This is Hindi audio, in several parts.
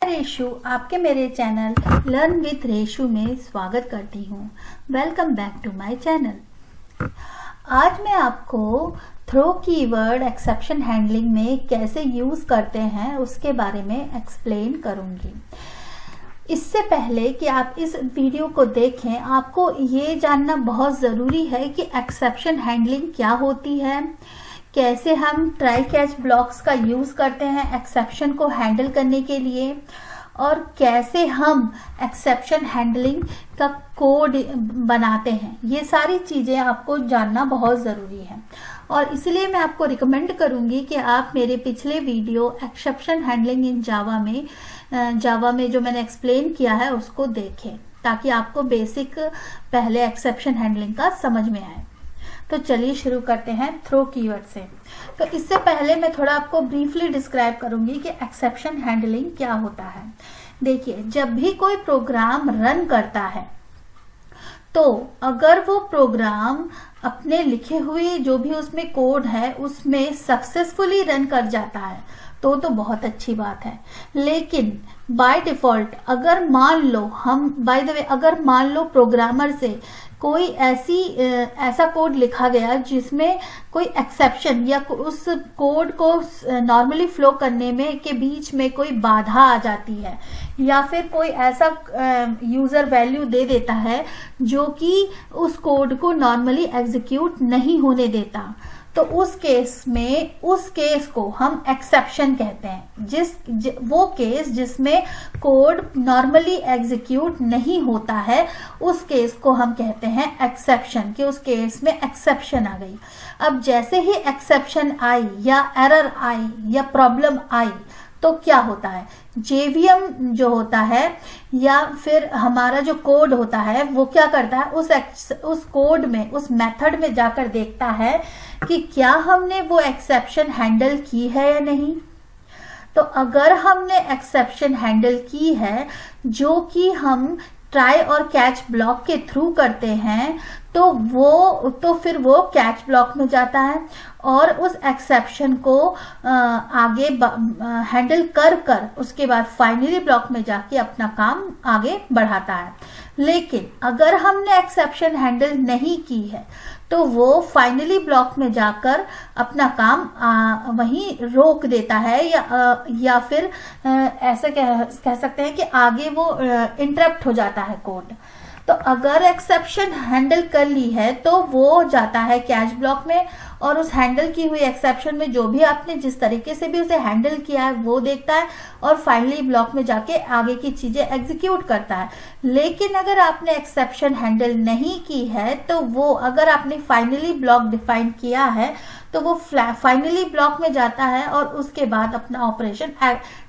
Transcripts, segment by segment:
रेशु आपके मेरे चैनल लर्न विद रेशु में स्वागत करती हूँ। Welcome back to my channel. आज मैं आपको थ्रो कीवर्ड एक्सेप्शन हैंडलिंग में कैसे यूज़ करते हैं उसके बारे में एक्सप्लेन करूँगी। इससे पहले कि आप इस वीडियो को देखें, आपको ये जानना बहुत ज़रूरी है कि एक्सेप्शन हैंडलिंग क्या होती है, कैसे हम ट्राई कैच ब्लॉक्स का यूज़ करते हैं एक्सेप्शन को हैंडल करने के लिए, और कैसे हम एक्सेप्शन हैंडलिंग का कोड बनाते हैं। ये सारी चीज़ें आपको जानना बहुत ज़रूरी है और इसलिए मैं आपको रिकमेंड करूँगी कि आप मेरे पिछले वीडियो एक्सेप्शन हैंडलिंग इन जावा में जो मैंने एक्सप्लेन किया है उसको देखें, ताकि आपको बेसिक पहले एक्सेप्शन हैंडलिंग का समझ में आए। तो चलिए शुरू करते हैं थ्रो कीवर्ड से। तो इससे पहले मैं थोड़ा आपको ब्रीफली डिस्क्राइब करूंगी कि एक्सेप्शन हैंडलिंग क्या होता है। देखिए, जब भी कोई प्रोग्राम रन करता है तो अगर वो प्रोग्राम अपने लिखे हुए जो भी उसमें कोड है उसमें सक्सेसफुली रन कर जाता है तो बहुत अच्छी बात है। लेकिन बाय डिफॉल्ट अगर मान लो प्रोग्रामर से कोई ऐसा कोड लिखा गया जिसमें कोई एक्सेप्शन या उस कोड को नॉर्मली फ्लो करने में के बीच में कोई बाधा आ जाती है, या फिर कोई ऐसा यूजर वैल्यू दे देता है जो कि उस कोड को नॉर्मली एग्जीक्यूट नहीं होने देता, तो उस केस को हम एक्सेप्शन कहते हैं। वो केस जिसमें कोड नॉर्मली एग्जीक्यूट नहीं होता है उस केस को हम कहते हैं एक्सेप्शन, कि उस केस में एक्सेप्शन आ गई। अब जैसे ही एक्सेप्शन आई या एरर आई या प्रॉब्लम आई तो क्या होता है, जेवीएम जो होता है या फिर हमारा जो कोड होता है वो क्या करता है, उस कोड में, उस मेथड में जाकर देखता है कि क्या हमने वो एक्सेप्शन हैंडल की है या नहीं। तो अगर हमने एक्सेप्शन हैंडल की है जो कि हम ट्राई और कैच ब्लॉक के थ्रू करते हैं तो फिर वो कैच ब्लॉक में जाता है और उस एक्सेप्शन को आगे हैंडल कर उसके बाद फाइनली ब्लॉक में जाके अपना काम आगे बढ़ाता है। लेकिन अगर हमने एक्सेप्शन हैंडल नहीं की है तो वो फाइनली ब्लॉक में जाकर अपना काम वहीं रोक देता है, या फिर ऐसा कह सकते हैं कि आगे वो इंटरप्ट हो जाता है कोड। तो अगर एक्सेप्शन हैंडल कर ली है तो वो जाता है कैच ब्लॉक में और उस हैंडल की हुई एक्सेप्शन में जो भी आपने जिस तरीके से भी उसे हैंडल किया है वो देखता है और फाइनली ब्लॉक में जाके आगे की चीजें एग्जीक्यूट करता है। लेकिन अगर आपने एक्सेप्शन हैंडल नहीं की है तो वो, अगर आपने फाइनली ब्लॉक डिफाइन किया है तो वो फाइनली ब्लॉक में जाता है और उसके बाद अपना ऑपरेशन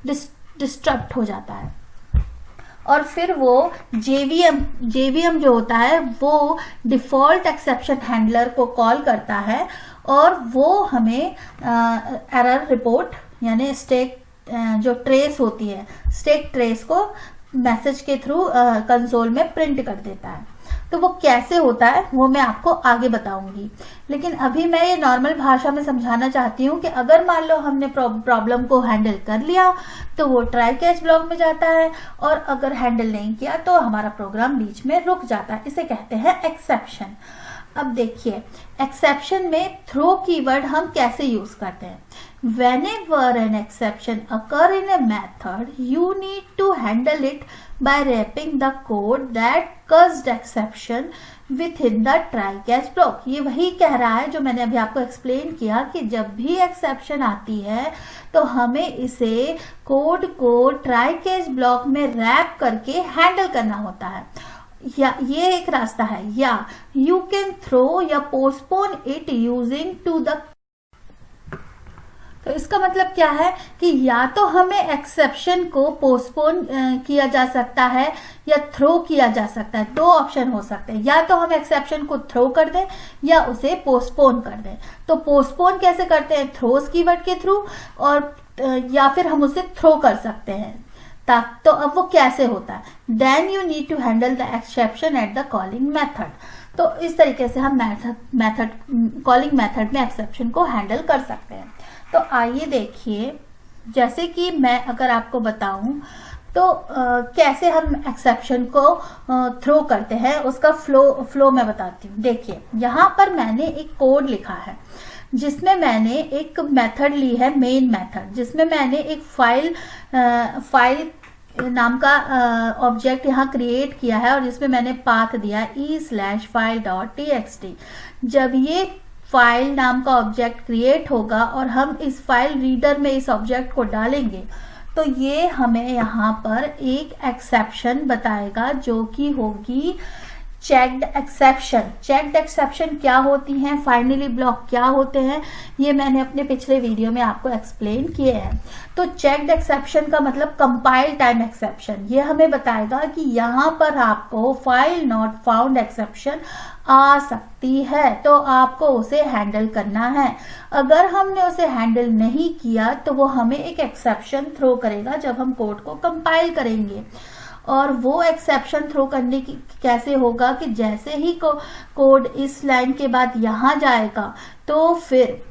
डिस्टर्ब हो जाता है और फिर वो जेवीएम जो होता है वो डिफॉल्ट एक्सेप्शन हैंडलर को कॉल करता है और वो हमें एरर रिपोर्ट यानी स्टैक जो ट्रेस होती है, स्टैक ट्रेस को मैसेज के थ्रू कंसोल में प्रिंट कर देता है। तो वो कैसे होता है वो मैं आपको आगे बताऊंगी, लेकिन अभी मैं ये नॉर्मल भाषा में समझाना चाहती हूँ कि अगर मान लो हमने प्रॉब्लम को हैंडल कर लिया तो वो ट्राई कैच ब्लॉक में जाता है, और अगर हैंडल नहीं किया तो हमारा प्रोग्राम बीच में रुक जाता है। इसे कहते हैं एक्सेप्शन। अब देखिए, एक्सेप्शन में थ्रो कीवर्ड हम कैसे यूज करते हैं। Whenever an exception occur in a method, you need to handle it by wrapping the code that caused exception within the try catch block। ये वही कह रहा है जो मैंने अभी आपको एक्सप्लेन किया कि जब भी एक्सेप्शन आती है तो हमें इसे कोड को ट्राई कैच ब्लॉक में रैप करके हैंडल करना होता है। या ये एक रास्ता है, या यू कैन थ्रो या postpone it using to the. तो इसका मतलब क्या है कि या तो हमें एक्सेप्शन को पोस्टपोन किया जा सकता है या थ्रो किया जा सकता है। दो ऑप्शन हो सकते हैं, या तो हम एक्सेप्शन को थ्रो कर दें या उसे पोस्टपोन कर दें। तो पोस्टपोन कैसे करते हैं, थ्रोस कीवर्ड के थ्रू, और या फिर हम उसे थ्रो कर सकते हैं। तो अब वो कैसे होता है, then you need to handle the exception at the calling method. तो इस तरीके से हम कॉलिंग मेथड में एक्सेप्शन को हैंडल कर सकते हैं। तो आइए देखिए, जैसे कि मैं अगर आपको बताऊं तो कैसे हम एक्सेप्शन को थ्रो करते हैं उसका फ्लो मैं बताती हूँ। देखिए यहाँ पर मैंने एक कोड लिखा है जिसमें मैंने एक मेथड ली है, मेन मेथड, जिसमें मैंने एक फाइल नाम का ऑब्जेक्ट यहाँ क्रिएट किया है और जिसमें मैंने पाथ दिया e/file.txt। जब ये फाइल नाम का ऑब्जेक्ट क्रिएट होगा और हम इस फाइल रीडर में इस ऑब्जेक्ट को डालेंगे तो ये हमें यहाँ पर एक एक्सेप्शन बताएगा जो कि होगी चेक्ड एक्सेप्शन। चेक्ड एक्सेप्शन क्या होती हैं, फाइनली ब्लॉक क्या होते हैं, ये मैंने अपने पिछले वीडियो में आपको एक्सप्लेन किए हैं। तो चेक्ड एक्सेप्शन का मतलब कंपाइल टाइम एक्सेप्शन, ये हमें बताएगा कि यहाँ पर आपको फाइल नॉट फाउंड एक्सेप्शन आ सकती है तो आपको उसे हैंडल करना है। अगर हमने उसे हैंडल नहीं किया तो वो हमें एक एक्सेप्शन थ्रो करेगा जब हम कोड को कंपाइल करेंगे। और वो एक्सेप्शन थ्रो करने की कैसे होगा कि जैसे ही कोड इस लाइन के बाद यहाँ जाएगा तो फिर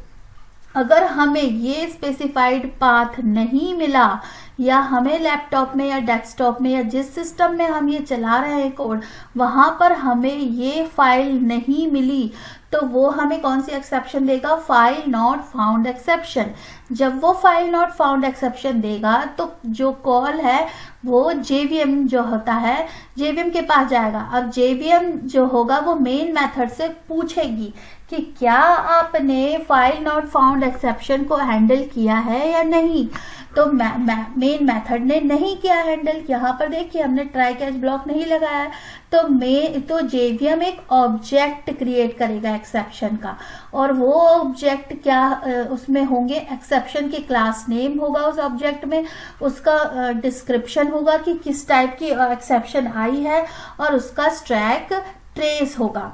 अगर हमें ये स्पेसिफाइड पाथ नहीं मिला या हमें लैपटॉप में या डेस्कटॉप में या जिस सिस्टम में हम ये चला रहे हैं कोड वहां पर हमें ये फाइल नहीं मिली तो वो हमें कौन सी एक्सेप्शन देगा, फाइल नॉट फाउंड एक्सेप्शन। जब वो फाइल नॉट फाउंड एक्सेप्शन देगा तो जो कॉल है वो जेवीएम जो होता है जेवीएम के पास जाएगा। अब जेवीएम जो होगा वो मेन मेथड से पूछेगी कि क्या आपने फाइल नॉट फाउंड एक्सेप्शन को हैंडल किया है या नहीं। तो मेन मेथड ने नहीं किया हैंडल, यहाँ पर देखिए हमने ट्राई कैच ब्लॉक नहीं लगाया तो जेवीएम एक ऑब्जेक्ट क्रिएट करेगा एक्सेप्शन का और वो ऑब्जेक्ट क्या उसमें होंगे, एक्सेप्शन की क्लास नेम होगा उस ऑब्जेक्ट में, उसका डिस्क्रिप्शन होगा कि किस टाइप की एक्सेप्शन आई है और उसका स्टैक ट्रेस होगा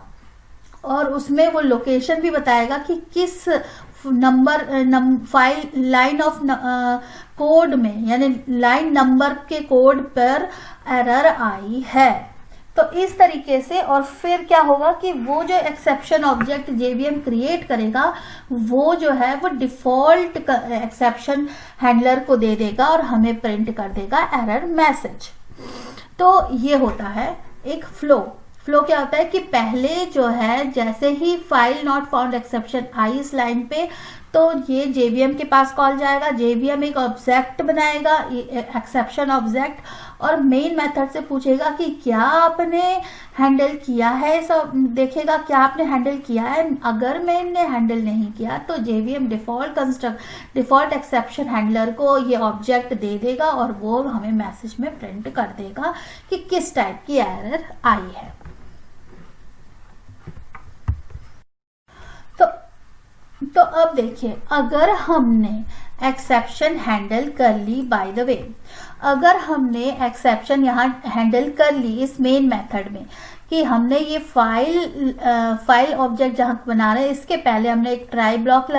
और उसमें वो लोकेशन भी बताएगा कि किस फाइल लाइन ऑफ कोड में यानी लाइन नंबर के कोड पर एरर आई है। तो इस तरीके से और फिर क्या होगा कि वो जो एक्सेप्शन ऑब्जेक्ट जेवीएम क्रिएट करेगा वो जो है वो डिफॉल्ट एक्सेप्शन हैंडलर को दे देगा और हमें प्रिंट कर देगा एरर मैसेज। तो ये होता है एक फ्लो क्या होता है कि पहले जो है जैसे ही फाइल नॉट फाउंड एक्सेप्शन आई इस लाइन पे तो ये जेवीएम के पास कॉल जाएगा, जेवीएम एक ऑब्जेक्ट बनाएगा एक्सेप्शन ऑब्जेक्ट और मेन मेथड से पूछेगा कि क्या आपने हैंडल किया है, सब देखेगा क्या आपने हैंडल किया है। अगर मैंने हैंडल नहीं किया तो जेवीएम डिफॉल्ट एक्सेप्शन हैंडलर को ये ऑब्जेक्ट दे देगा और वो हमें मैसेज में प्रिंट कर देगा कि किस टाइप की एरर आई है। तो अब देखिए अगर हमने एक्सेप्शन हैंडल कर ली, बाय द वे अगर हमने एक्सेप्शन यहाँ हैंडल कर ली इस मेन मेथड में कि हमने ये फाइल ऑब्जेक्ट जहां बना रहे हैं इसके पहले हमने एक ट्राई ब्लॉक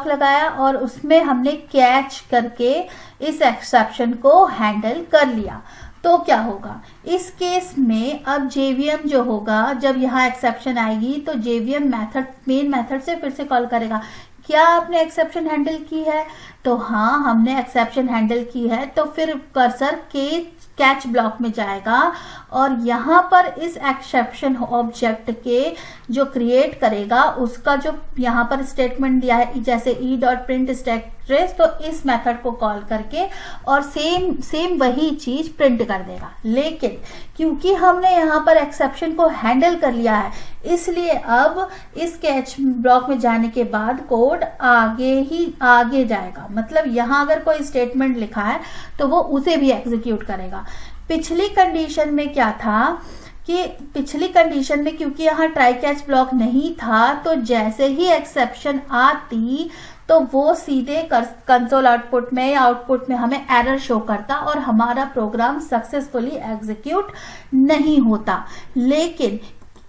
लगाया और उसमें हमने कैच करके इस एक्सेप्शन को हैंडल कर लिया। तो क्या होगा इस केस में, अब जेवीएम जो होगा जब यहाँ एक्सेप्शन आएगी तो जेवीएम मेन मेथड से फिर से कॉल करेगा क्या आपने एक्सेप्शन हैंडल की है, तो हाँ हमने एक्सेप्शन हैंडल की है। तो फिर कर्सर के कैच ब्लॉक में जाएगा और यहाँ पर इस एक्सेप्शन ऑब्जेक्ट के जो क्रिएट करेगा उसका जो यहाँ पर स्टेटमेंट दिया है जैसे e.print स्टैक ट्रेस, तो इस मेथड को कॉल करके और सेम वही चीज प्रिंट कर देगा। लेकिन क्योंकि हमने यहाँ पर एक्सेप्शन को हैंडल कर लिया है इसलिए अब इस कैच ब्लॉक में जाने के बाद कोड आगे जाएगा। मतलब यहाँ अगर कोई स्टेटमेंट लिखा है तो वो उसे भी एग्जीक्यूट करेगा। पिछली कंडीशन में क्या था कि पिछली कंडीशन में क्योंकि यहाँ ट्राई कैच ब्लॉक नहीं था तो जैसे ही एक्सेप्शन आती तो वो सीधे कंसोल आउटपुट में या आउटपुट में हमें एरर शो करता और हमारा प्रोग्राम सक्सेसफुली एग्जीक्यूट नहीं होता। लेकिन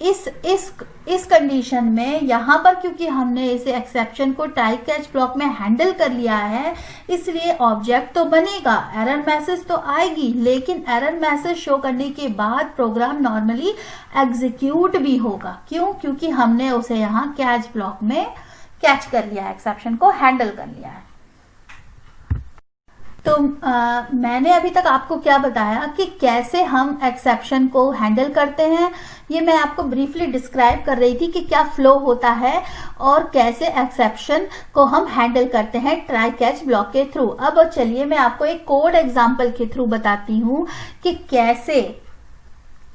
इस कंडीशन में यहाँ पर क्योंकि हमने इसे एक्सेप्शन को ट्राई कैच ब्लॉक में हैंडल कर लिया है इसलिए ऑब्जेक्ट तो बनेगा, एरर मैसेज तो आएगी, लेकिन एरर मैसेज शो करने के बाद प्रोग्राम नॉर्मली एग्जीक्यूट भी होगा। क्यों? क्योंकि हमने उसे यहाँ कैच ब्लॉक में कैच कर लिया है, एक्सेप्शन को हैंडल कर लिया है। तो मैंने अभी तक आपको क्या बताया कि कैसे हम एक्सेप्शन को हैंडल करते हैं, ये मैं आपको ब्रीफली डिस्क्राइब कर रही थी कि क्या फ्लो होता है और कैसे एक्सेप्शन को हम हैंडल करते हैं ट्राई कैच ब्लॉक के थ्रू। अब चलिए मैं आपको एक कोड एग्जांपल के थ्रू बताती हूँ कि कैसे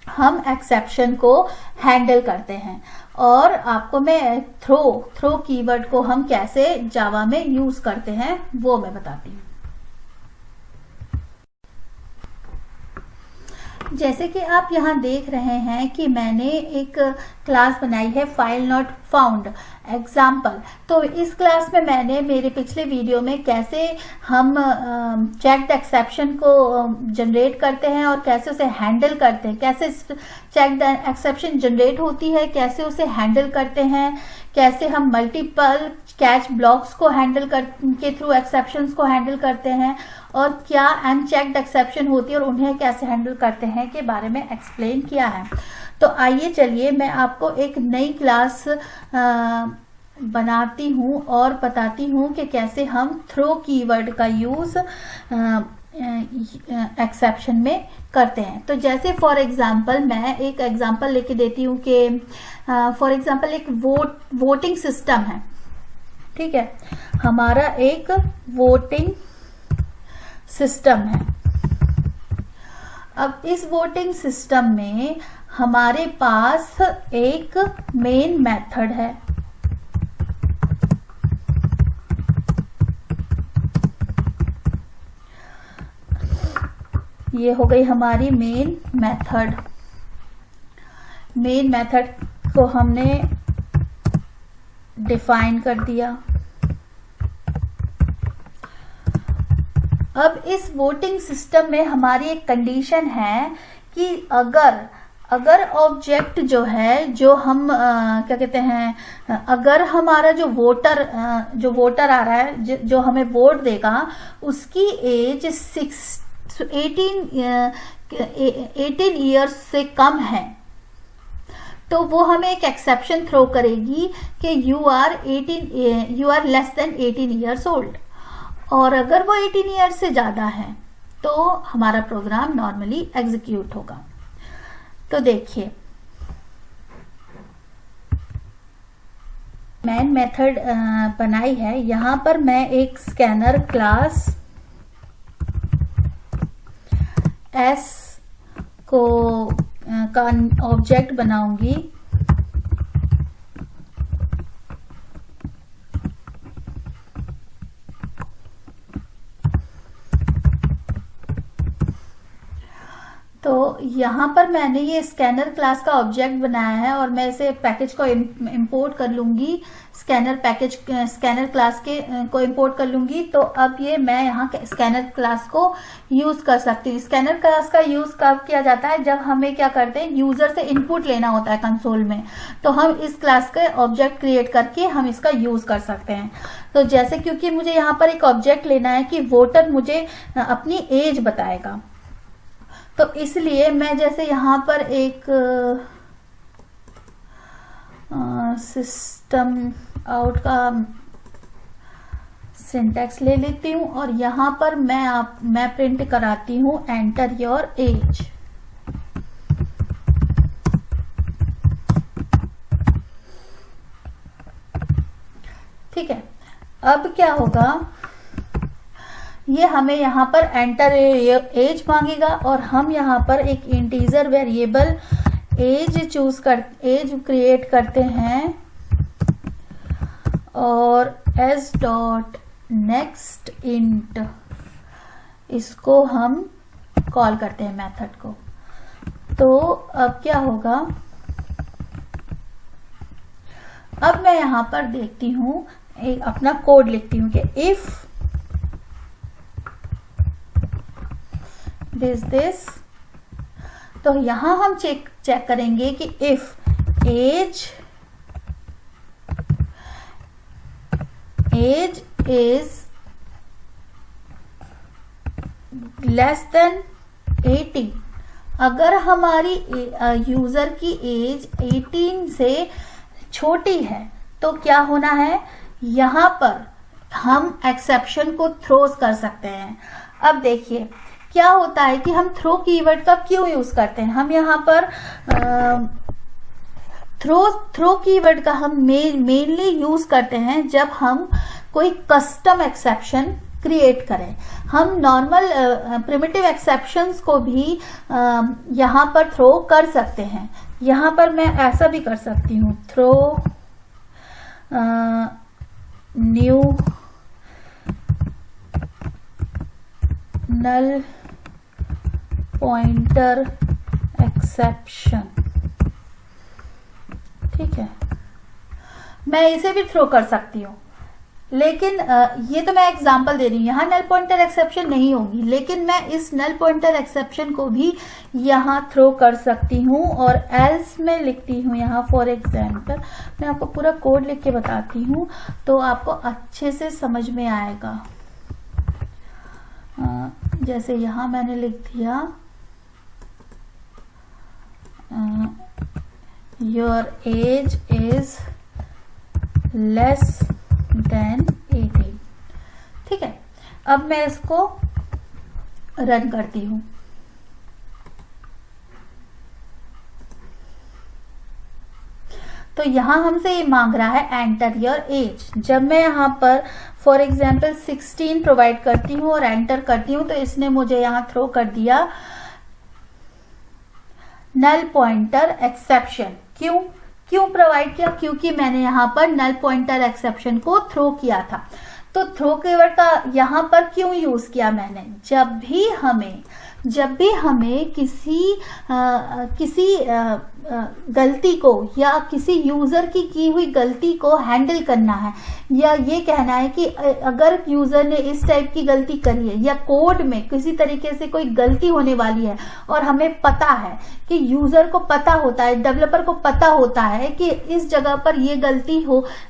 हम एक्सेप्शन को हैंडल करते हैं, और आपको मैं थ्रो कीवर्ड को हम कैसे जावा में यूज करते हैं वो मैं बताती हूँ। जैसे कि आप यहाँ देख रहे हैं कि मैंने एक क्लास बनाई है फाइल नॉट फाउंड एग्जाम्पल। तो इस क्लास में मैंने मेरे पिछले वीडियो में कैसे हम चेक्ड एक्सेप्शन को जनरेट करते हैं और कैसे उसे हैंडल करते हैं, कैसे चेक्ड एक्सेप्शन जनरेट होती है, कैसे उसे हैंडल करते हैं, कैसे हम मल्टीपल कैच ब्लॉक्स को हैंडल कर के थ्रू एक्सेप्शंस को हैंडल करते हैं, और क्या अनचेक्ड एक्सेप्शन होती है और उन्हें कैसे हैंडल करते हैं के बारे में एक्सप्लेन किया है। तो आइए चलिए मैं आपको एक नई क्लास बनाती हूँ और बताती हूँ कि कैसे हम थ्रो कीवर्ड का यूज एक्सेप्शन में करते हैं। तो जैसे फॉर एग्जांपल मैं एक एग्जांपल लेके देती हूँ कि फॉर एग्जांपल एक वोटिंग सिस्टम है, ठीक है, हमारा एक वोटिंग सिस्टम है। अब इस वोटिंग सिस्टम में हमारे पास एक मेन मेथड है, ये हो गई हमारी मेन मेथड। मेन मेथड को हमने डिफाइन कर दिया। अब इस वोटिंग सिस्टम में हमारी एक कंडीशन है कि अगर ऑब्जेक्ट जो है, जो हम क्या कहते हैं, अगर हमारा जो वोटर आ रहा है, जो हमें वोट देगा, उसकी एज 18 ईयर्स से कम है, तो वो हमें एक एक्सेप्शन थ्रो करेगी कि you are less than 18 years old. और अगर वो 18 ईयर्स से ज्यादा है तो हमारा प्रोग्राम नॉर्मली एग्जीक्यूट होगा। तो देखिए मैन मेथड बनाई है, यहां पर मैं एक स्कैनर क्लास एस को का ऑब्जेक्ट बनाऊंगी, तो यहाँ पर मैंने ये स्कैनर क्लास का ऑब्जेक्ट बनाया है और मैं इसे पैकेज को इंपोर्ट कर लूंगी, स्कैनर क्लास को इंपोर्ट कर लूंगी। तो अब ये मैं यहाँ स्कैनर क्लास को यूज कर सकती हूँ। स्कैनर क्लास का यूज कब किया जाता है, जब हमें क्या करते हैं, यूजर से इनपुट लेना होता है कंसोल में, तो हम इस क्लास का ऑब्जेक्ट क्रिएट करके हम इसका यूज कर सकते हैं। तो जैसे क्योंकि मुझे यहाँ पर एक ऑब्जेक्ट लेना है कि वोटर मुझे अपनी एज बताएगा, तो इसलिए मैं जैसे यहाँ पर एक सिस्टम आउट का सिंटैक्स ले लेती हूँ और यहाँ पर मैं प्रिंट कराती हूँ एंटर योर एज। ठीक है, अब क्या होगा, ये हमें यहाँ पर एंटर एज मांगेगा और हम यहाँ पर एक इंटीजर वेरिएबल एज क्रिएट करते हैं और एस डॉट नेक्स्ट इंट इसको हम कॉल करते हैं मेथड को। तो अब क्या होगा, अब मैं यहाँ पर देखती हूँ, एक अपना कोड लिखती हूँ कि इफ दिस, तो यहां हम चेक करेंगे कि if age is less than 18, अगर हमारी यूजर की एज 18 से छोटी है तो क्या होना है, यहां पर हम एक्सेप्शन को थ्रोज कर सकते हैं। अब देखिए क्या होता है कि हम थ्रो कीवर्ड का क्यों यूज करते हैं। हम यहाँ पर थ्रो कीवर्ड का हम मेनली यूज करते हैं जब हम कोई कस्टम एक्सेप्शन क्रिएट करें। हम नॉर्मल प्रिमिटिव एक्सेप्शंस को भी यहाँ पर थ्रो कर सकते हैं। यहाँ पर मैं ऐसा भी कर सकती हूँ, throw new null pointer exception, ठीक है, मैं इसे भी थ्रो कर सकती हूँ। लेकिन ये तो मैं एग्जांपल दे रही हूँ, यहाँ नल पॉइंटर एक्सेप्शन नहीं होगी, लेकिन मैं इस नल पॉइंटर एक्सेप्शन को भी यहाँ थ्रो कर सकती हूँ। और एल्स में लिखती हूँ यहाँ फॉर एग्जाम्पल, मैं आपको पूरा कोड लिख के बताती हूँ तो आपको अच्छे से समझ में आएगा। जैसे यहाँ मैंने लिख दिया your age is less than 18, ठीक है। अब मैं इसको रन करती हूँ। तो यहाँ हमसे ये मांग रहा है एंटर योर एज। जब मैं यहाँ पर फॉर एग्जाम्पल 16 प्रोवाइड करती हूँ और एंटर करती हूँ तो इसने मुझे यहाँ थ्रो कर दिया नल पॉइंटर एक्सेप्शन। क्यों प्रोवाइड किया? क्योंकि मैंने यहाँ पर नल पॉइंटर एक्सेप्शन को थ्रो किया था। तो थ्रो कीवर्ड का यहाँ पर क्यों यूज किया मैंने? जब भी हमें किसी गलती को या किसी यूजर की हुई गलती को हैंडल करना है, या ये कहना है कि अगर यूजर ने इस टाइप की गलती करी है या कोड में किसी तरीके से कोई गलती होने वाली है और हमें पता है कि यूजर को पता होता है, डेवलपर को पता होता है कि इस जगह पर ये गलती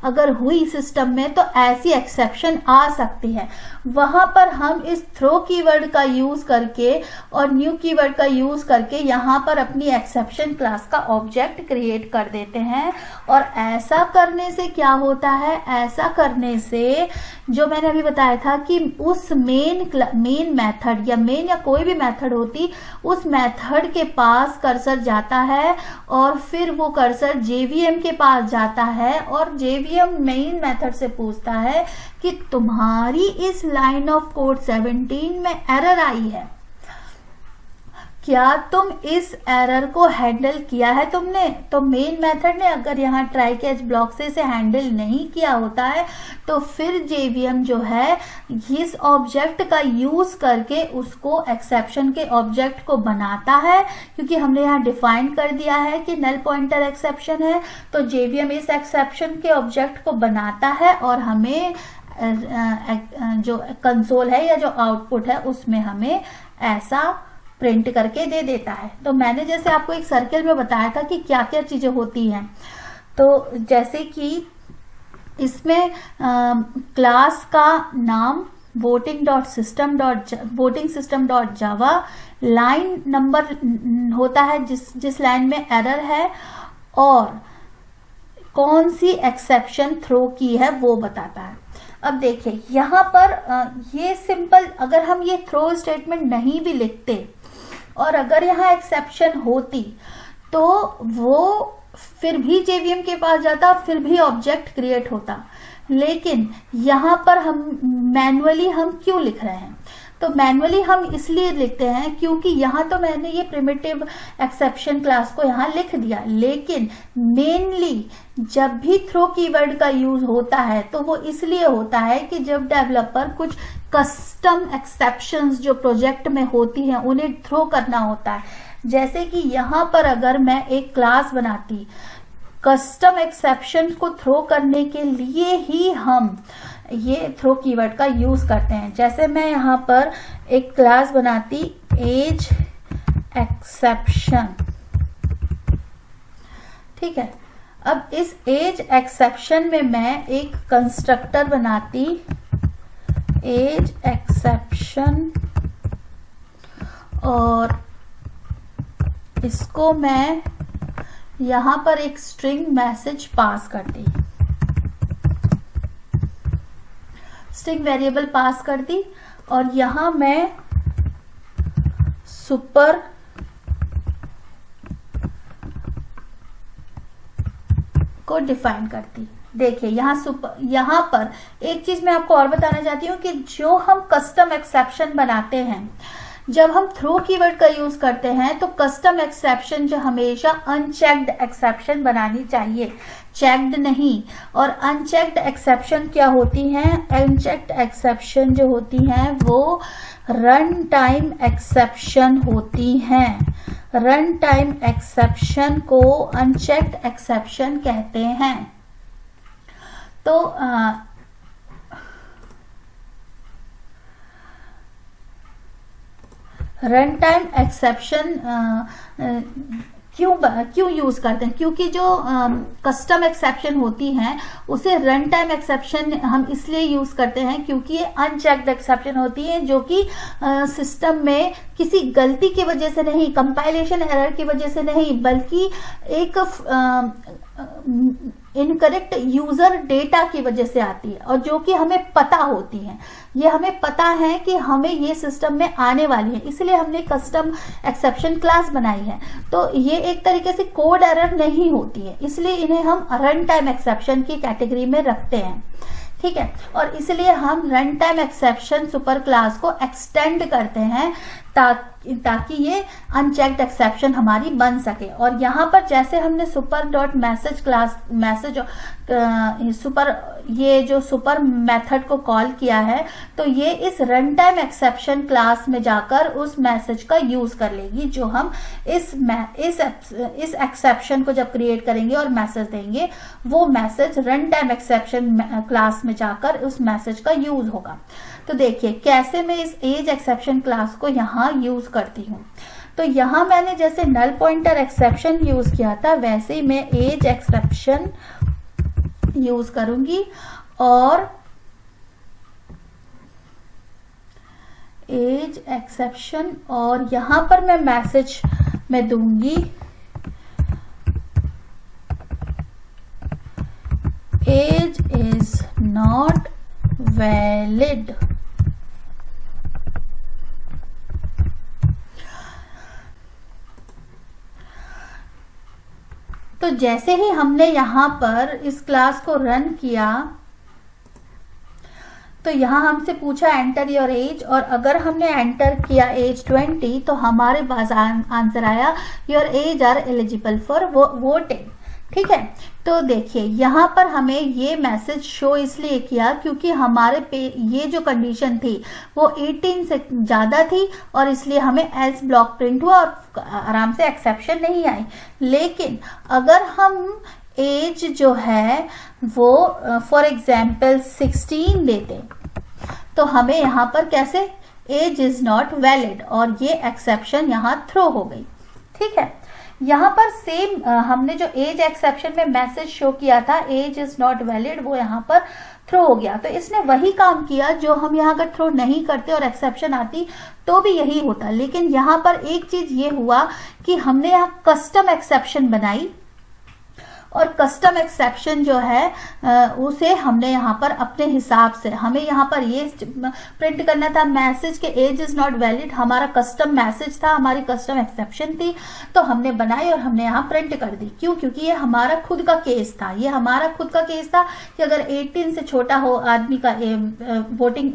अगर हुई सिस्टम में तो ऐसी एक्सेप्शन आ सकती है, वहां पर हम इस थ्रो कीवर्ड का यूज करके और न्यू कीवर्ड का यूज करके यहाँ पर अपनी एक्सेप्शन क्लास का ऑब्जेक्ट क्रिएट कर देते हैं। और ऐसा करने से क्या होता है? ऐसा करने से जो मैंने अभी बताया था कि उस मेन मेथड या कोई भी मेथड होती, उस मेथड के पास कर्सर जाता है और फिर वो कर्सर जेवीएम के पास जाता है और जेवीएम मेन मेथड से पूछता है कि तुम्हारी इस लाइन ऑफ कोड 17 में एरर आई है, क्या तुम इस एरर को हैंडल किया है तुमने? तो मेन मेथड ने अगर यहाँ ट्राई कैच ब्लॉक से इसे हैंडल नहीं किया होता है तो फिर जेवीएम जो है इस ऑब्जेक्ट का यूज करके उसको एक्सेप्शन के ऑब्जेक्ट को बनाता है, क्योंकि हमने यहाँ डिफाइन कर दिया है कि नल पॉइंटर एक्सेप्शन है। तो जेवीएम इस एक्सेप्शन के ऑब्जेक्ट को बनाता है और हमें जो कंसोल है या जो आउटपुट है उसमें हमें ऐसा प्रिंट करके दे देता है। तो मैंने जैसे आपको एक सर्किल में बताया था कि क्या क्या चीजें होती हैं, तो जैसे कि इसमें क्लास का नाम voting system डॉट जावा, लाइन नंबर होता है जिस लाइन में एरर है, और कौन सी एक्सेप्शन थ्रो की है वो बताता है। अब देखिए यहाँ पर ये सिंपल, अगर हम ये थ्रो स्टेटमेंट नहीं भी लिखते और अगर यहाँ एक्सेप्शन होती तो वो फिर भी जेवीएम के पास जाता, फिर भी ऑब्जेक्ट क्रिएट होता। लेकिन यहाँ पर हम मैनुअली क्यों लिख रहे हैं? तो मैनुअली हम इसलिए लिखते हैं क्योंकि यहाँ तो मैंने ये प्रिमिटिव एक्सेप्शन क्लास को यहाँ लिख दिया, लेकिन मेनली जब भी थ्रो कीवर्ड का यूज होता है तो वो इसलिए होता है कि जब डेवलपर कुछ कस्टम एक्सेप्शंस जो प्रोजेक्ट में होती हैं उन्हें थ्रो करना होता है। जैसे कि यहाँ पर अगर मैं एक क्लास बनाती, कस्टम एक्सेप्शन को थ्रो करने के लिए ही हम ये थ्रो कीवर्ड का यूज करते हैं। जैसे मैं यहाँ पर एक क्लास बनाती एज एक्सेप्शन, ठीक है। अब इस एज एक्सेप्शन में मैं एक कंस्ट्रक्टर बनाती एज एक्सेप्शन और इसको मैं यहां पर एक स्ट्रिंग मैसेज पास करती, स्ट्रिंग वेरिएबल पास कर दी और यहां मैं सुपर को डिफाइन करती। देखिए यहाँ पर एक चीज मैं आपको और बताना चाहती हूँ कि जो हम कस्टम एक्सेप्शन बनाते हैं, जब हम थ्रो कीवर्ड का यूज करते हैं तो कस्टम एक्सेप्शन जो हमेशा अनचेक्ड एक्सेप्शन बनानी चाहिए, चेक्ड नहीं। और अनचेक्ड एक्सेप्शन क्या होती हैं? अनचेक्ड एक्सेप्शन जो होती हैं वो रन टाइम एक्सेप्शन होती हैं। रन टाइम एक्सेप्शन को अनचेक्ड एक्सेप्शन कहते हैं। तो रन टाइम एक्सेप्शन क्यों यूज करते हैं? क्योंकि जो कस्टम एक्सेप्शन होती हैं उसे रन टाइम एक्सेप्शन हम इसलिए यूज करते हैं क्योंकि ये अनचेक्ड एक्सेप्शन होती है, जो कि सिस्टम में किसी गलती की वजह से नहीं, कंपाइलेशन एरर की वजह से नहीं, बल्कि एक इनकरेक्ट यूजर डेटा की वजह से आती है, और जो कि हमें पता होती है। ये हमें पता है कि हमें ये सिस्टम में आने वाली है, इसलिए हमने कस्टम एक्सेप्शन क्लास बनाई है। तो ये एक तरीके से कोड एरर नहीं होती है, इसलिए इन्हें हम रन टाइम एक्सेप्शन की कैटेगरी में रखते हैं। ठीक है, और इसलिए हम run time exception super class को एक्सटेंड करते हैं ताकि ये अनचेक्ड एक्सेप्शन हमारी बन सके। और यहाँ पर जैसे हमने सुपर डॉट मैसेज क्लास ये जो सुपर मेथड को कॉल किया है, तो ये इस रन टाइम एक्सेप्शन क्लास में जाकर उस मैसेज का यूज कर लेगी, जो हम इस एक्सेप्शन को जब क्रिएट करेंगे और मैसेज देंगे, वो message run time exception class में जाकर उस मैसेज का यूज होगा। तो देखिए कैसे मैं इस एज एक्सेप्शन क्लास को यहाँ यूज करती हूँ। तो यहाँ मैंने जैसे नल पॉइंटर एक्सेप्शन यूज किया था, वैसे ही मैं एज एक्सेप्शन यूज करूंगी, और एज एक्सेप्शन, और यहां पर मैं मैसेज में दूंगी एज इज नॉट वैलिड। तो जैसे ही हमने यहां पर इस क्लास को रन किया, तो यहां हमसे पूछा एंटर योर एज, और अगर हमने एंटर किया एज 20 तो हमारे पास आंसर आया your age are eligible for voting. ठीक है, तो देखिए यहाँ पर हमें ये मैसेज शो इसलिए किया क्योंकि हमारे पे ये जो कंडीशन थी वो 18 से ज़्यादा थी, और इसलिए हमें एल्स ब्लॉक प्रिंट हुआ और आराम से एक्सेप्शन नहीं आई। लेकिन अगर हम एज जो है वो फॉर एग्जाम्पल 16 देते, तो हमें यहाँ पर कैसे एज इज नॉट वैलिड, और ये एक्सेप्शन यहाँ थ्रो हो गई। ठीक है, यहाँ पर सेम हमने जो एज एक्सेप्शन में मैसेज शो किया था एज इज नॉट वैलिड, वो यहाँ पर थ्रो हो गया। तो इसने वही काम किया जो हम यहाँ अगर थ्रो नहीं करते और एक्सेप्शन आती तो भी यही होता। लेकिन यहाँ पर एक चीज ये हुआ कि हमने यहाँ कस्टम एक्सेप्शन बनाई, और कस्टम एक्सेप्शन जो है उसे हमने यहाँ पर अपने हिसाब से, हमें यहाँ पर ये प्रिंट करना था मैसेज के एज इज नॉट वैलिड, हमारा कस्टम मैसेज था, हमारी कस्टम एक्सेप्शन थी, तो हमने बनाई और हमने यहाँ प्रिंट कर दी। क्यों? क्योंकि ये हमारा खुद का केस था, ये हमारा खुद का केस था कि अगर 18 से छोटा हो आदमी का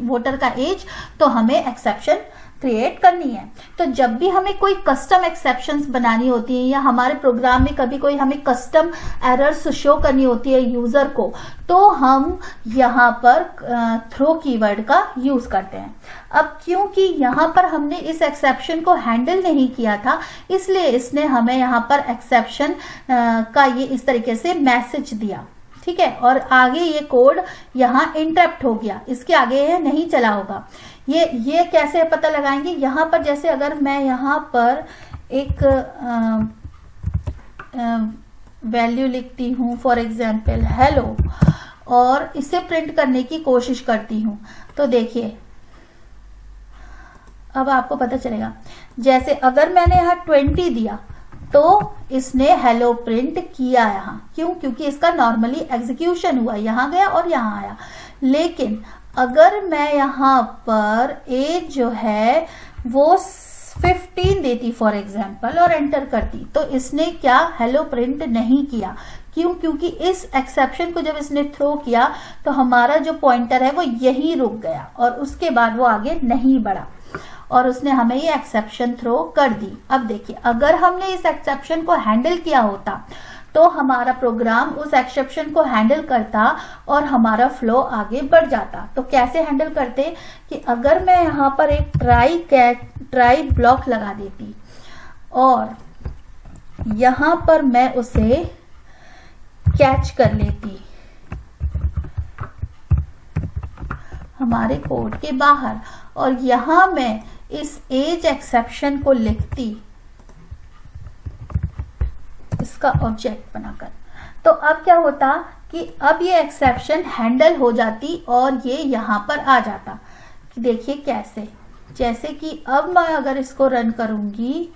वोटर का एज, तो हमें एक्सेप्शन क्रिएट करनी है। तो जब भी हमें कोई कस्टम एक्सेप्शंस बनानी होती है, या हमारे प्रोग्राम में कभी कोई हमें कस्टम एरर्स शो करनी होती है यूजर को, तो हम यहाँ पर थ्रो कीवर्ड का यूज करते हैं। अब क्योंकि यहाँ पर हमने इस एक्सेप्शन को हैंडल नहीं किया था, इसलिए इसने हमें यहाँ पर एक्सेप्शन का ये इस तरीके से मैसेज दिया। ठीक है, और आगे ये कोड यहाँ इंटरप्ट हो गया, इसके आगे ये नहीं चला होगा। ये कैसे पता लगाएंगे? यहाँ पर जैसे अगर मैं यहाँ पर एक वैल्यू लिखती हूँ फॉर एग्जाम्पल हेलो, और इसे प्रिंट करने की कोशिश करती हूँ, तो देखिए अब आपको पता चलेगा। जैसे अगर मैंने यहाँ 20 दिया तो इसने हेलो प्रिंट किया यहाँ। क्यों? क्योंकि इसका नॉर्मली एग्जीक्यूशन हुआ, यहाँ गया और यहाँ आया। लेकिन अगर मैं यहाँ पर एज जो है वो 15 देती फॉर एग्जाम्पल और एंटर करती, तो इसने क्या हेलो प्रिंट नहीं किया। क्यों? क्योंकि इस एक्सेप्शन को जब इसने थ्रो किया तो हमारा जो पॉइंटर है वो यही रुक गया और उसके बाद वो आगे नहीं बढ़ा और उसने हमें ये एक्सेप्शन थ्रो कर दी। अब देखिए, अगर हमने इस एक्सेप्शन को हैंडल किया होता तो हमारा प्रोग्राम उस एक्सेप्शन को हैंडल करता और हमारा फ्लो आगे बढ़ जाता। तो कैसे हैंडल करते कि अगर मैं यहाँ पर एक ट्राई ब्लॉक लगा देती और यहाँ पर मैं उसे कैच कर लेती हमारे कोड के बाहर और यहां मैं इस एज एक्सेप्शन को लिखती इसका ऑब्जेक्ट बनाकर, तो अब क्या होता कि अब ये एक्सेप्शन हैंडल हो जाती और ये यहां पर आ जाता। देखिए कैसे, जैसे कि अब मैं अगर इसको रन करूंगी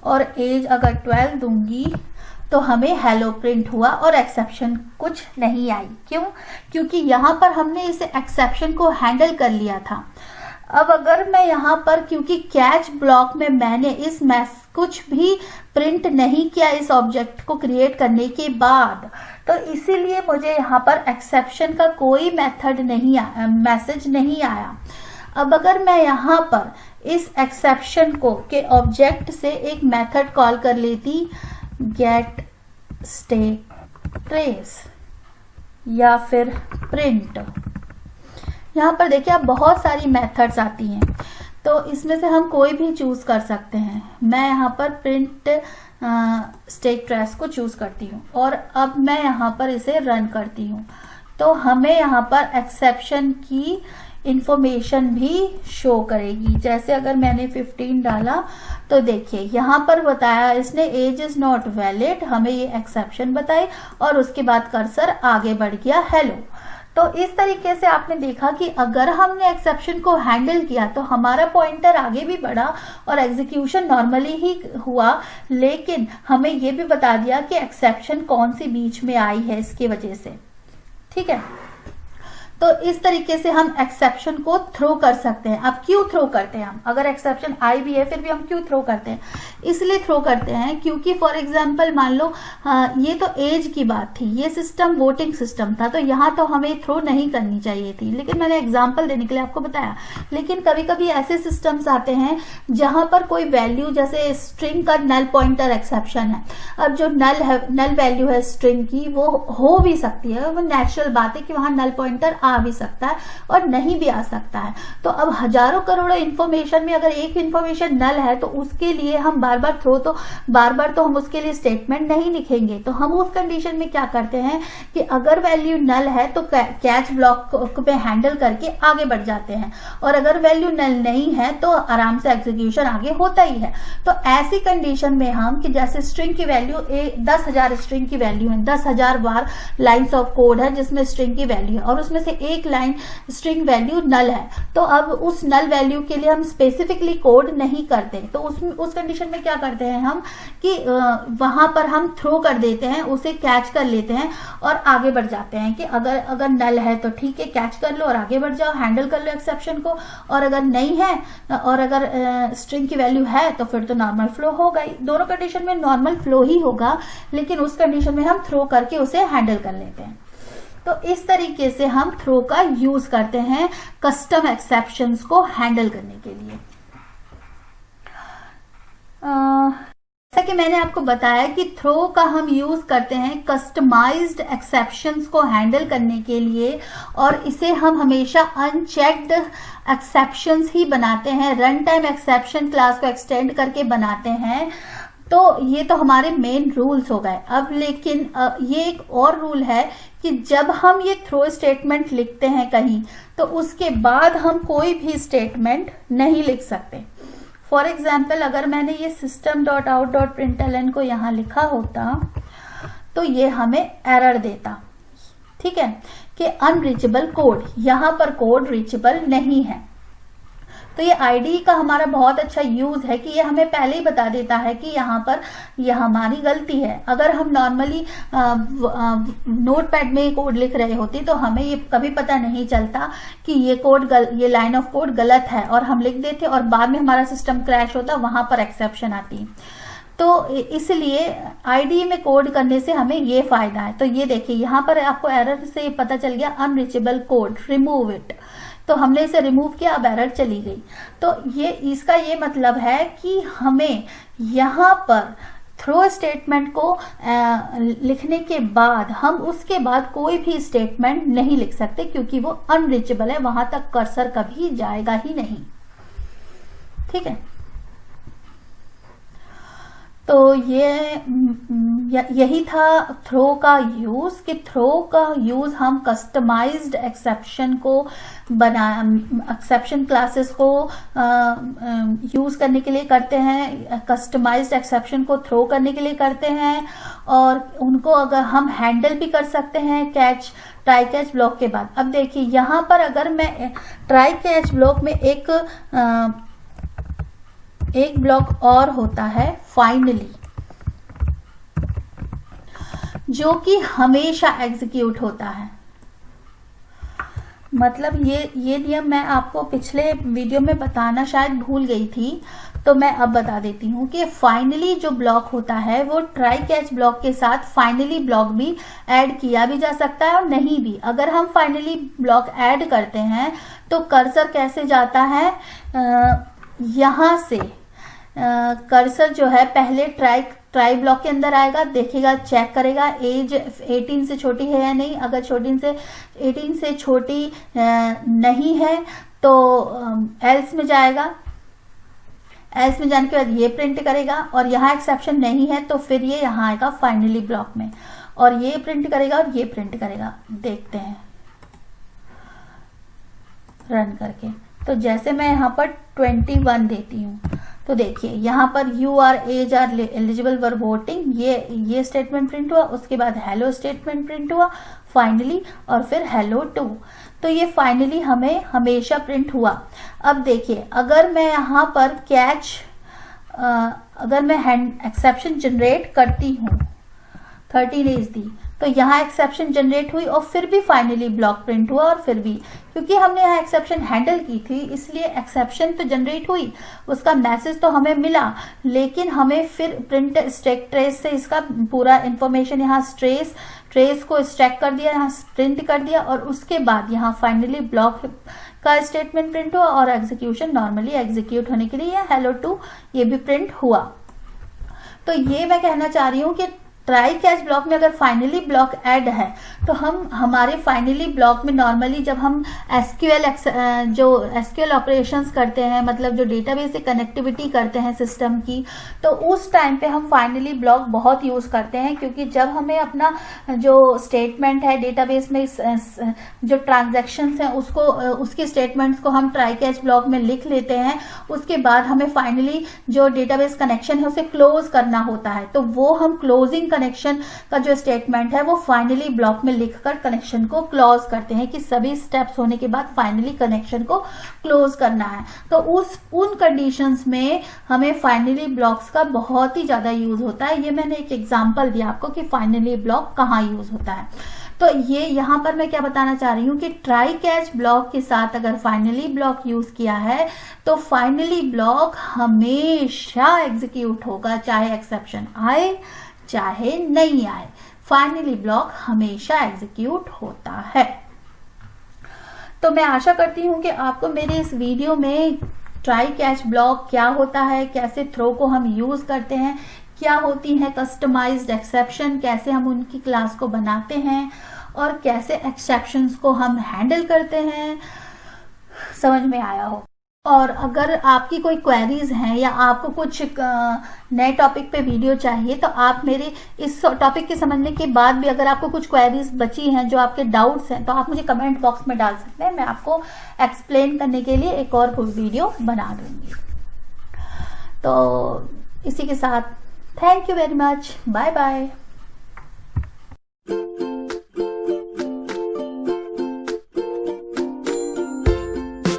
और एज अगर 12 दूंगी तो हमें हेलो प्रिंट हुआ और एक्सेप्शन कुछ नहीं आई। क्यों? क्योंकि यहाँ पर हमने इस एक्सेप्शन को हैंडल कर लिया था। अब अगर मैं यहाँ पर, क्योंकि कैच ब्लॉक में मैंने इस कुछ भी प्रिंट नहीं किया इस ऑब्जेक्ट को क्रिएट करने के बाद, तो इसीलिए मुझे यहाँ पर एक्सेप्शन का कोई मेथड नहीं आया, मैसेज नहीं आया। अब अगर मैं यहाँ पर इस एक्सेप्शन को के ऑब्जेक्ट से एक मेथड कॉल कर लेती, गेट स्टेट ट्रेस या फिर प्रिंट, यहाँ पर देखिए आप बहुत सारी मेथड्स आती हैं, तो इसमें से हम कोई भी चूज कर सकते हैं। मैं यहाँ पर प्रिंट स्टेट ट्रेस को चूज करती हूँ और अब मैं यहाँ पर इसे रन करती हूँ, तो हमें यहाँ पर एक्सेप्शन की इंफॉर्मेशन भी शो करेगी। जैसे अगर मैंने 15 डाला तो देखिए यहाँ पर बताया इसने एज इज नॉट वैलिड, हमें ये एक्सेप्शन बताई और उसके बाद कर्सर आगे बढ़ गया हेलो। तो इस तरीके से आपने देखा कि अगर हमने एक्सेप्शन को हैंडल किया तो हमारा पॉइंटर आगे भी बढ़ा और एग्जीक्यूशन नॉर्मली ही हुआ, लेकिन हमें ये भी बता दिया कि एक्सेप्शन कौन सी बीच में आई है इसकी वजह से। ठीक है, तो इस तरीके से हम एक्सेप्शन को थ्रो कर सकते हैं। अब क्यों थ्रो करते हैं हम? अगर एक्सेप्शन आई भी है फिर भी हम क्यों थ्रो करते हैं? इसलिए थ्रो करते हैं क्योंकि फॉर एग्जांपल मान लो ये तो एज की बात थी, ये सिस्टम वोटिंग सिस्टम था, तो यहाँ तो हमें थ्रो नहीं करनी चाहिए थी, लेकिन मैंने एग्जाम्पल देने के लिए आपको बताया। लेकिन कभी कभी ऐसे सिस्टम्स आते हैं जहां पर कोई वैल्यू, जैसे स्ट्रिंग का नल पॉइंटर एक्सेप्शन है। अब जो नल वैल्यू है स्ट्रिंग की वो हो भी सकती है, वो नेचुरल बात है कि वहां नल पॉइंटर आ भी सकता है और नहीं भी आ सकता है। तो अब हजारों करोड़ों इंफॉर्मेशन में अगर एक इंफॉर्मेशन नल है तो उसके लिए हम बार बार तो हम उसके लिए स्टेटमेंट नहीं लिखेंगे। तो हम उस कंडीशन में क्या करते हैं कि अगर वैल्यू नल है तो कैच ब्लॉक पे हैंडल करके आगे बढ़ जाते हैं, और अगर वैल्यू नल नहीं है तो आराम से एग्जीक्यूशन आगे होता ही है। तो ऐसी कंडीशन में हम, कि जैसे स्ट्रिंग की वैल्यू 10,000 स्ट्रिंग की वैल्यू है, 10,000 बार लाइन्स ऑफ कोड है जिसमें स्ट्रिंग की वैल्यू है और उसमें से एक लाइन स्ट्रिंग वैल्यू नल है, तो अब उस नल वैल्यू के लिए हम स्पेसिफिकली कोड नहीं करते। तो उस कंडीशन में क्या करते हैं हम कि वहां पर हम थ्रो कर देते हैं, उसे कैच कर लेते हैं और आगे बढ़ जाते हैं कि अगर नल है तो ठीक है, कैच कर लो और आगे बढ़ जाओ, हैंडल कर लो एक्सेप्शन को, और अगर नहीं है और अगर स्ट्रिंग की वैल्यू है तो फिर तो नॉर्मल फ्लो होगा ही। दोनों कंडीशन में नॉर्मल फ्लो ही होगा, लेकिन उस कंडीशन में हम थ्रो करके उसे हैंडल कर लेते हैं। तो इस तरीके से हम थ्रो का यूज करते हैं कस्टम एक्सेप्शंस को हैंडल करने के लिए। जैसा कि मैंने आपको बताया कि थ्रो का हम यूज करते हैं कस्टमाइज्ड एक्सेप्शंस को हैंडल करने के लिए, और इसे हम हमेशा अनचेक्ड एक्सेप्शंस ही बनाते हैं, रन टाइम एक्सेप्शन क्लास को एक्सटेंड करके बनाते हैं। तो ये तो हमारे मेन रूल्स हो गए। अब लेकिन ये एक और रूल है कि जब हम ये थ्रो स्टेटमेंट लिखते हैं कहीं, तो उसके बाद हम कोई भी स्टेटमेंट नहीं लिख सकते। फॉर एग्जाम्पल अगर मैंने ये system.out.println को यहाँ लिखा होता तो ये हमें एरर देता, ठीक है, कि अनरीचेबल कोड, यहाँ पर कोड रीचेबल नहीं है। तो ये आईडी का हमारा बहुत अच्छा यूज है कि ये हमें पहले ही बता देता है कि यहाँ पर यह हमारी गलती है। अगर हम नॉर्मली नोटपैड में कोड लिख रहे होते तो हमें ये कभी पता नहीं चलता कि ये लाइन ऑफ कोड गलत है और हम लिख देते और बाद में हमारा सिस्टम क्रैश होता, वहां पर एक्सेप्शन आती। तो इसलिए आईडी में कोड करने से हमें ये फायदा है। तो ये देखिए यहाँ पर आपको एरर से पता चल गया अनरीचेबल कोड, रिमूव इट। तो हमने इसे रिमूव किया, अब एरर चली गई। तो ये इसका ये मतलब है कि हमें यहाँ पर थ्रो स्टेटमेंट को लिखने के बाद हम उसके बाद कोई भी स्टेटमेंट नहीं लिख सकते क्योंकि वो अनरीचेबल है, वहां तक कर्सर कभी जाएगा ही नहीं। ठीक है, तो यही था थ्रो का यूज कि थ्रो का यूज हम कस्टमाइज्ड एक्सेप्शन को एक्सेप्शन क्लासेस को यूज करने के लिए करते हैं, कस्टमाइज्ड एक्सेप्शन को थ्रो करने के लिए करते हैं और उनको अगर हम हैंडल भी कर सकते हैं कैच ट्राई कैच ब्लॉक के बाद। अब देखिए यहाँ पर अगर मैं ट्राई कैच ब्लॉक में एक ब्लॉक और होता है फाइनली, जो कि हमेशा एग्जीक्यूट होता है। मतलब ये नियम मैं आपको पिछले वीडियो में बताना शायद भूल गई थी, तो मैं अब बता देती हूँ कि फाइनली जो ब्लॉक होता है वो ट्राई कैच ब्लॉक के साथ फाइनली ब्लॉक भी ऐड किया भी जा सकता है और नहीं भी। अगर हम फाइनली ब्लॉक ऐड करते हैं तो कर्सर कैसे जाता है, यहां से कर्सर जो है पहले ट्राई ब्लॉक के अंदर आएगा, देखेगा, चेक करेगा एज 18 से छोटी है या नहीं। अगर 18 से छोटी नहीं है तो एल्स में जाएगा, एल्स में जाने के बाद ये प्रिंट करेगा और यहाँ एक्सेप्शन नहीं है तो फिर ये यहाँ आएगा फाइनली ब्लॉक में और ये प्रिंट करेगा और ये प्रिंट करेगा। देखते हैं रन करके। तो जैसे मैं यहाँ पर 21 देती हूँ तो देखिए यहाँ पर you are age are eligible for voting, ये स्टेटमेंट प्रिंट हुआ, उसके बाद हेलो स्टेटमेंट प्रिंट हुआ फाइनली और फिर हेलो टू। तो ये फाइनली हमें हमेशा प्रिंट हुआ। अब देखिए अगर मैं यहाँ पर अगर मैं एक्सेप्शन जनरेट करती हूँ 13 एज दी तो यहाँ एक्सेप्शन जनरेट हुई और फिर भी फाइनली ब्लॉक प्रिंट हुआ और फिर भी क्योंकि हमने यहाँ एक्सेप्शन हैंडल की थी इसलिए एक्सेप्शन तो जनरेट हुई, उसका मैसेज तो हमें मिला, लेकिन हमें फिर प्रिंट स्टैक ट्रेस से इसका पूरा इंफॉर्मेशन यहाँ ट्रेस को स्टैक कर दिया, यहाँ प्रिंट कर दिया और उसके बाद यहाँ फाइनली ब्लॉक का स्टेटमेंट प्रिंट हुआ और एग्जीक्यूशन नॉर्मली एग्जीक्यूट होने के लिए हेलो टू ये भी प्रिंट हुआ। तो ये मैं कहना चाह रही हूँ कि ट्राई कैच ब्लॉक में अगर फाइनली ब्लॉक ऐड है तो हम हमारे फाइनली ब्लॉक में नॉर्मली जब हम एसक्यूएल ऑपरेशंस करते हैं, मतलब जो डेटाबेस से कनेक्टिविटी करते हैं सिस्टम की, तो उस टाइम पे हम फाइनली ब्लॉक बहुत यूज करते हैं क्योंकि जब हमें अपना जो स्टेटमेंट है डेटाबेस में जो ट्रांजैक्शंस हैं उसके स्टेटमेंट्स को हम ट्राई कैच ब्लॉक में लिख लेते हैं, उसके बाद हमें फाइनली जो डेटाबेस कनेक्शन है उसे क्लोज करना होता है, तो वो हम क्लोजिंग कनेक्शन का जो स्टेटमेंट है वो फाइनली ब्लॉक में लिखकर कनेक्शन को क्लोज करते हैं कि सभी स्टेप्स होने के बाद फाइनली कनेक्शन को क्लोज करना है। तो उन कंडीशंस में हमें फाइनली ब्लॉक्स का बहुत ही ज्यादा यूज होता है। ये मैंने एक एग्जांपल दिया आपको कि फाइनली ब्लॉक कहाँ यूज होता है। तो ये यहाँ पर मैं क्या बताना चाह रही हूँ कि ट्राई कैच ब्लॉक के साथ अगर फाइनली ब्लॉक यूज किया है तो फाइनली ब्लॉक हमेशा एग्जीक्यूट होगा, चाहे एक्सेप्शन आए चाहे नहीं आए, फाइनली ब्लॉक हमेशा एग्जीक्यूट होता है। तो मैं आशा करती हूं कि आपको मेरे इस वीडियो में ट्राई कैच ब्लॉक क्या होता है, कैसे थ्रो को हम यूज करते हैं, क्या होती है कस्टमाइज्ड एक्सेप्शन, कैसे हम उनकी क्लास को बनाते हैं और कैसे एक्सेप्शंस को हम हैंडल करते हैं, समझ में आया हो। और अगर आपकी कोई क्वेरीज हैं या आपको कुछ नए टॉपिक पे वीडियो चाहिए तो आप मेरे इस टॉपिक के समझने के बाद भी अगर आपको कुछ क्वेरीज बची हैं, जो आपके डाउट्स हैं, तो आप मुझे कमेंट बॉक्स में डाल सकते हैं। मैं आपको एक्सप्लेन करने के लिए एक और वीडियो बना दूंगी। तो इसी के साथ thank you very much, bye bye.